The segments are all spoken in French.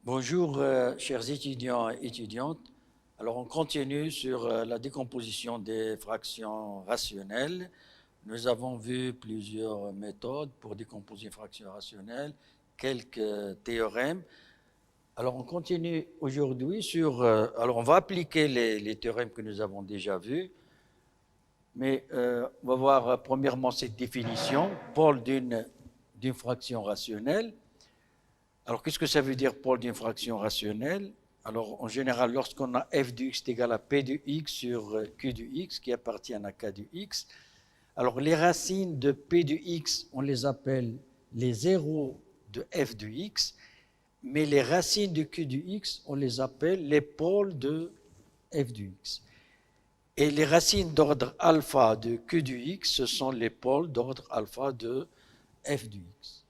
Bonjour, chers étudiants et étudiantes. Alors, on continue sur la décomposition des fractions rationnelles. Nous avons vu plusieurs méthodes pour décomposer une fraction rationnelle, quelques théorèmes. Alors, on continue aujourd'hui sur... alors, on va appliquer les théorèmes que nous avons déjà vus, mais on va voir premièrement cette définition, pôle d'une fraction rationnelle. Alors, qu'est-ce que ça veut dire pôle d'une fraction rationnelle? Alors, en général, lorsqu'on a f de x est égal à p de x sur q de x qui appartiennent à k de x, alors les racines de p de x, on les appelle les zéros de f de x, mais les racines de q de x, on les appelle les pôles de f de x. Et les racines d'ordre alpha de q de x, ce sont les pôles d'ordre alpha de f de x.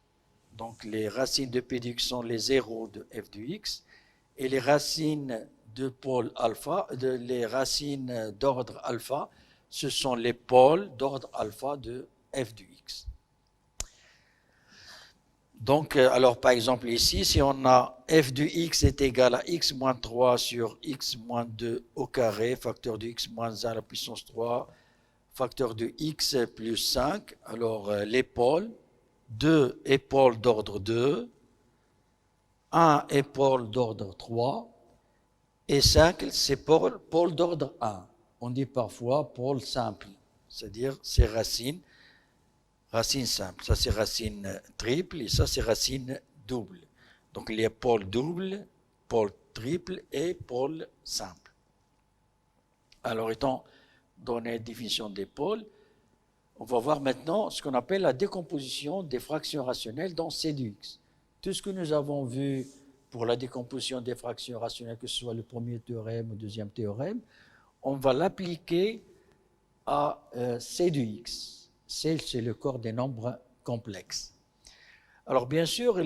Donc, les racines de p de x sont les zéros de f de x, et les racines de pôle alpha, les racines d'ordre alpha, ce sont les pôles d'ordre alpha de f de x. Donc, alors par exemple ici, si on a f de x est égal à x moins 3 sur x moins 2 au carré, facteur de x moins 1 à la puissance 3, facteur de x plus 5, alors les pôles, 2 est pôle d'ordre 2, 1 est pôle d'ordre 3, et 5 c'est pôle d'ordre 1. On dit parfois pôle simple, c'est-à-dire c'est racine simple. Ça c'est racine triple et ça c'est racine double. Donc il y a pôle double, pôle triple et pôle simple. Alors étant donné la définition des pôles, on va voir maintenant ce qu'on appelle la décomposition des fractions rationnelles dans C de x. Tout ce que nous avons vu pour la décomposition des fractions rationnelles, que ce soit le premier théorème ou le deuxième théorème, on va l'appliquer à C de x. C, c'est le corps des nombres complexes. Alors bien sûr,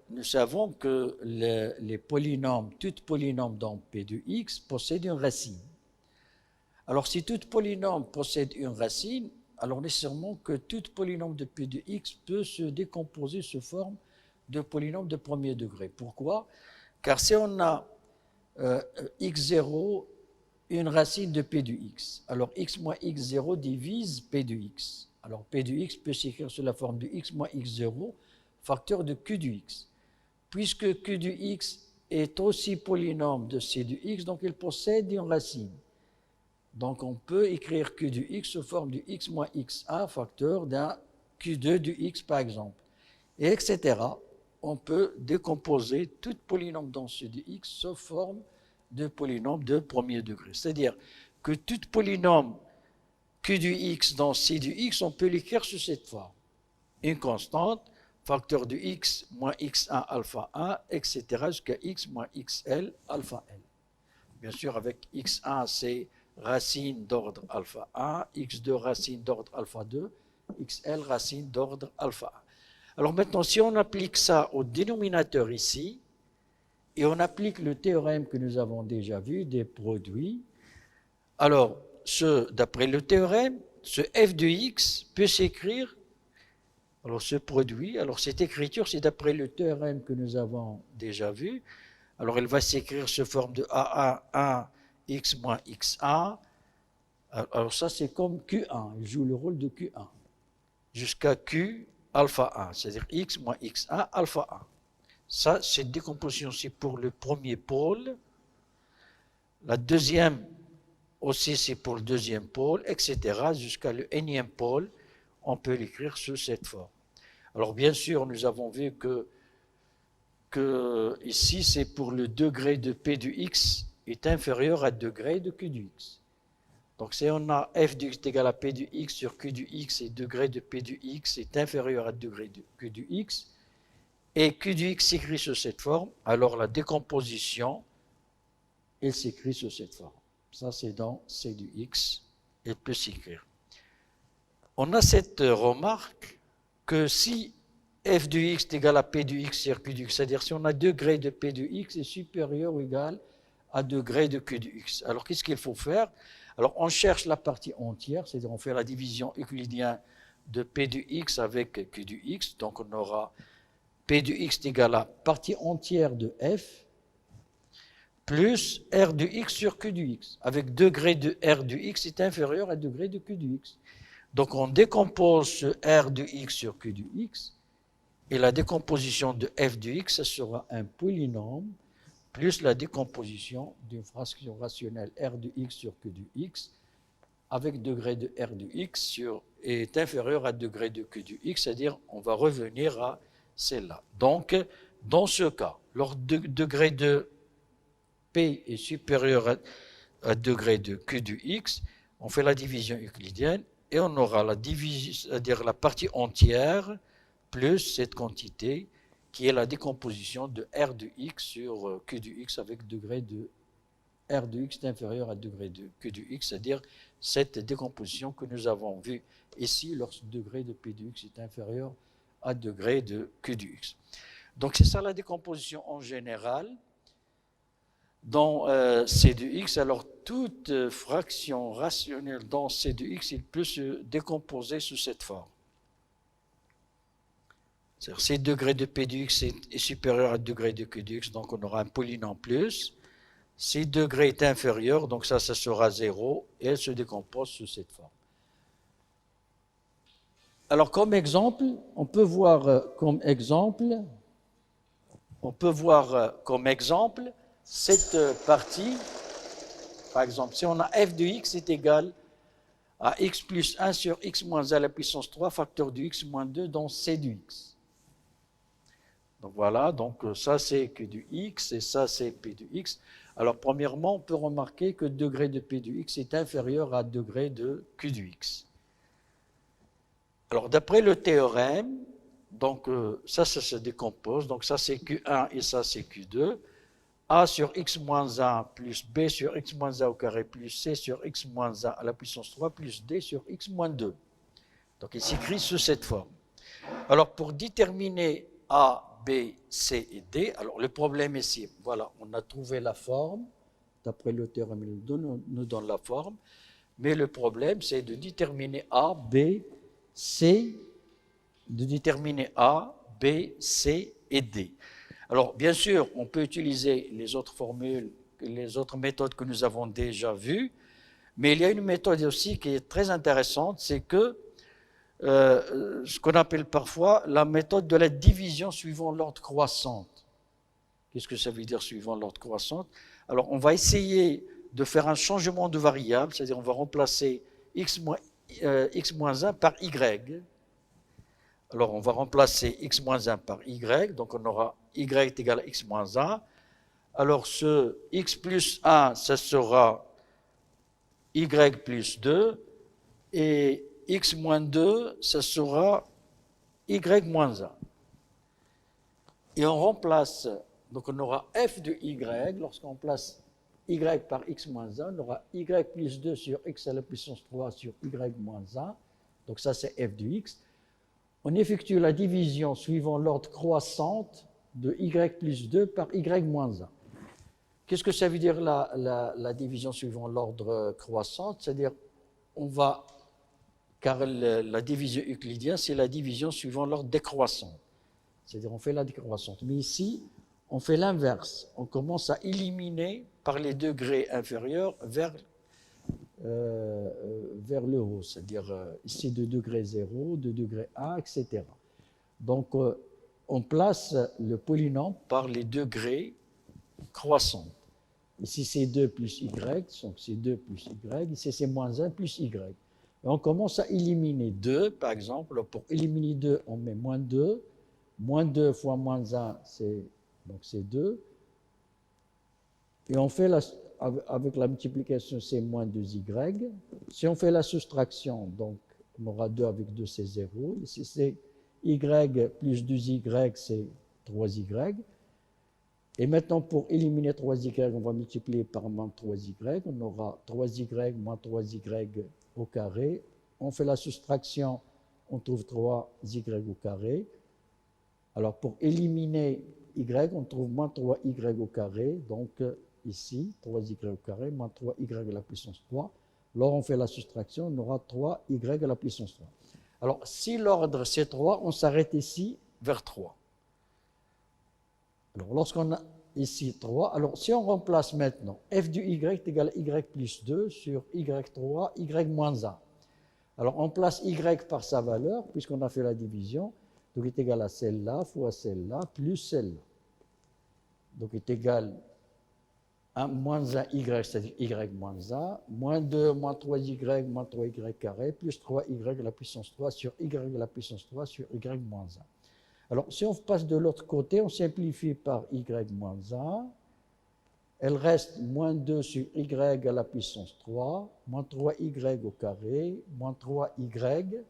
nous savons que les polynômes, tout polynôme dans P de x possède une racine. Alors si tout polynôme possède une racine, alors nécessairement que tout polynôme de P de x peut se décomposer sous forme de polynôme de premier degré. Pourquoi? Car si on a x0, une racine de P de x, alors x moins x0 divise P de x. Alors P de x peut s'écrire sous la forme de x moins x0, facteur de q de x. Puisque q de x est aussi polynôme de c de x, donc il possède une racine. Donc on peut écrire q de x sous forme de x moins xa, facteur d'un q2 de x par exemple. Et etc. On peut décomposer tout polynôme dans c de x sous forme de polynôme de premier degré. C'est-à-dire que tout polynôme q de x dans c de x, on peut l'écrire sous cette forme. Une constante, facteur de x moins x1 alpha 1, etc. jusqu'à x moins xl alpha l. Bien sûr, avec x1, c'est racine d'ordre alpha 1, x2 racine d'ordre alpha 2, xl racine d'ordre alpha 1. Alors maintenant, si on applique ça au dénominateur ici, et on applique le théorème que nous avons déjà vu des produits, alors d'après le théorème, ce f de x peut s'écrire, alors ce produit, alors cette écriture, c'est d'après le théorème que nous avons déjà vu, alors elle va s'écrire sous forme de A1 x moins x1, alors ça c'est comme Q1, il joue le rôle de Q1, jusqu'à Q alpha 1, c'est-à-dire x moins x1 alpha 1. Ça, cette décomposition, c'est pour le premier pôle. La deuxième aussi, c'est pour le deuxième pôle, etc. Jusqu'à le nème pôle, on peut l'écrire sous cette forme. Alors bien sûr, nous avons vu que ici, c'est pour le degré de P de x est inférieur à degré de Q de x. Donc si on a f de x est égal à P de x sur Q de x et degré de P de x est inférieur à degré de Q de x, et Q de x s'écrit sous cette forme, alors la décomposition, elle s'écrit sous cette forme. Ça, c'est dans C de x, elle peut s'écrire. On a cette remarque que si f de x est égal à P de x sur Q de x, c'est-à-dire si on a degré de P de x est supérieur ou égal à degré de q de x. Alors, qu'est-ce qu'il faut faire? Alors, on cherche la partie entière, c'est-à-dire on fait la division euclidienne de p de x avec q de x. Donc, on aura p de x égale à partie entière de f plus r de x sur q de x, avec degré de r de x est inférieur à degré de q de x. Donc, on décompose ce r de x sur q de x, et la décomposition de f de x, ce sera un polynôme plus la décomposition d'une fraction rationnelle r de x sur q de x, avec degré de r de x est inférieur à degré de q de x, c'est-à-dire on va revenir à celle-là. Donc, dans ce cas, lorsque degré de p est supérieur à degré de q de x, on fait la division euclidienne et on aura la division, c'est-à-dire la partie entière plus cette quantité qui est la décomposition de r de x sur q de x avec degré de r de x est inférieur à degré de q de x, c'est-à-dire cette décomposition que nous avons vue ici lorsque degré de p de x est inférieur à degré de q de x. Donc c'est ça la décomposition en général dans c de x. Alors toute fraction rationnelle dans c de x, il peut se décomposer sous cette forme. C'est-à-dire si degré de p de x est supérieur à degré de q de x, donc on aura un polynôme plus. Si degré est inférieur, donc ça sera 0, et elle se décompose sous cette forme. Alors comme exemple, on peut voir comme exemple cette partie. Par exemple, si on a f de x est égal à x plus 1 sur x moins 1 à la puissance 3 facteur de x moins 2 dans c de x. Donc voilà, donc ça c'est q de x et ça c'est p de x. Alors premièrement, on peut remarquer que degré de p de x est inférieur à degré de q de x. Alors d'après le théorème, donc ça se décompose, donc ça c'est q1 et ça c'est q2. A sur x moins 1 plus b sur x moins 1 au carré plus c sur x moins 1 à la puissance 3 plus d sur x moins 2. Donc il s'écrit sous cette forme. Alors pour déterminer A, B, C et D, alors le problème ici, voilà, on a trouvé la forme, d'après le théorème, il nous donne la forme, mais le problème c'est de déterminer A, B, C, et D. Alors bien sûr, on peut utiliser les autres formules, les autres méthodes que nous avons déjà vues, mais il y a une méthode aussi qui est très intéressante, c'est que ce qu'on appelle parfois la méthode de la division suivant l'ordre croissante. Qu'est-ce que ça veut dire suivant l'ordre croissante? Alors on va essayer de faire un changement de variable, c'est-à-dire on va remplacer x moins 1 par y. Alors on va remplacer x moins 1 par y, donc on aura y est égal à x moins 1. Alors ce x plus 1, ça sera y plus 2, et x moins 2, ça sera y moins 1. Et on remplace, donc on aura f de y, lorsqu'on place y par x moins 1, on aura y plus 2 sur x à la puissance 3 sur y moins 1, donc ça c'est f de x. On effectue la division suivant l'ordre croissante de y plus 2 par y moins 1. Qu'est-ce que ça veut dire la division suivant l'ordre croissant? C'est-à-dire, on va, car la division euclidienne, c'est la division suivant l'ordre décroissant. C'est-à-dire, on fait la décroissante. Mais ici, on fait l'inverse. On commence à éliminer par les degrés inférieurs vers le haut. C'est-à-dire, ici, de degré 0, de degré 1, etc. Donc, on place le polynôme par les degrés croissants. Ici, c'est 2 plus y, donc c'est 2 plus y. Ici, c'est moins 1 plus y. Et on commence à éliminer 2, par exemple. Pour éliminer 2, on met moins 2. Moins 2 fois moins 1, c'est 2. Et on fait avec la multiplication, c'est moins 2y. Si on fait la soustraction, donc on aura 2 avec 2, c'est 0. Ici, c'est y plus 2y, c'est 3y. Et maintenant, pour éliminer 3y, on va multiplier par moins 3y. On aura 3y moins 3y au carré. On fait la soustraction, on trouve 3y au carré. Alors, pour éliminer y, on trouve moins 3y au carré. Donc, ici, 3y au carré, moins 3y à la puissance 3. Lorsqu'on on fait la soustraction, on aura 3y à la puissance 3. Alors, si l'ordre c'est 3, on s'arrête ici vers 3. Alors, lorsqu'on a ici 3, alors si on remplace maintenant f du y est égal à y plus 2 sur y3, y moins 1. Alors, on place y par sa valeur, puisqu'on a fait la division. Donc, est égal à celle-là fois celle-là plus celle-là. Donc, est égal à moins 1y, c'est-à-dire y moins 1, moins 2, moins 3y, moins 3y carré, plus 3y à la puissance 3 sur y à la puissance 3 sur y moins 1. Alors, si on passe de l'autre côté, on simplifie par y moins 1. Elle reste moins 2 sur y à la puissance 3, moins 3y au carré, moins 3y.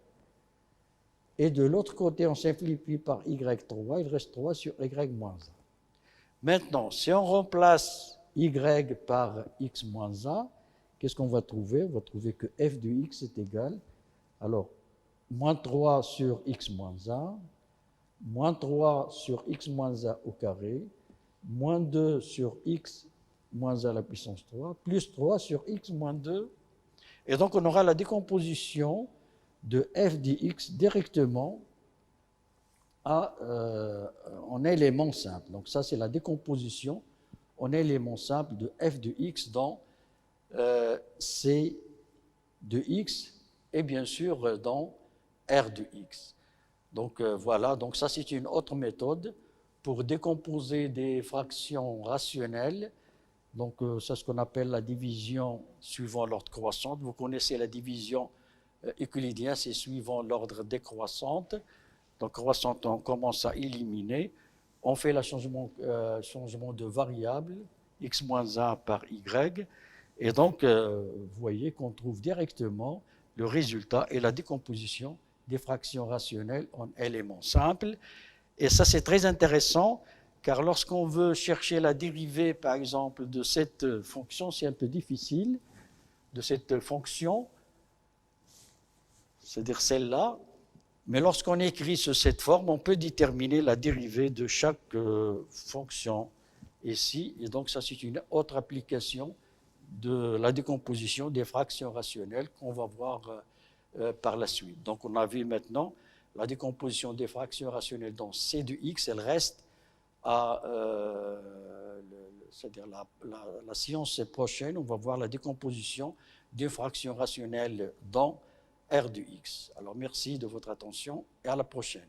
Et de l'autre côté, on simplifie par y3, il reste 3 sur y moins 1. Maintenant, si on remplace y par x moins 1, qu'est-ce qu'on va trouver? On va trouver que f de x est égal, alors, moins 3 sur x moins 1, moins 3 sur x moins 1 au carré, moins 2 sur x moins 1 à la puissance 3, plus 3 sur x moins 2. Et donc, on aura la décomposition de f de x directement en éléments simples. Donc, ça, c'est la décomposition en éléments simples de f de x dans c de x et bien sûr dans r de x. Donc voilà, donc ça c'est une autre méthode pour décomposer des fractions rationnelles. Donc c'est ce qu'on appelle la division suivant l'ordre croissant. Vous connaissez la division euclidienne, c'est suivant l'ordre décroissante. Donc croissante, on commence à éliminer. On fait le changement de variable, x moins 1 par y. Et donc, vous voyez qu'on trouve directement le résultat et la décomposition des fractions rationnelles en éléments simples. Et ça, c'est très intéressant, car lorsqu'on veut chercher la dérivée, par exemple, de cette fonction, c'est un peu difficile, de cette fonction, c'est-à-dire celle-là. Mais lorsqu'on écrit sous cette forme, on peut déterminer la dérivée de chaque fonction ici. Et donc, ça, c'est une autre application de la décomposition des fractions rationnelles qu'on va voir par la suite. Donc, on a vu maintenant la décomposition des fractions rationnelles dans C de x, elle reste à, c'est-à-dire la séance prochaine, on va voir la décomposition des fractions rationnelles dans R de x. Alors, merci de votre attention et à la prochaine.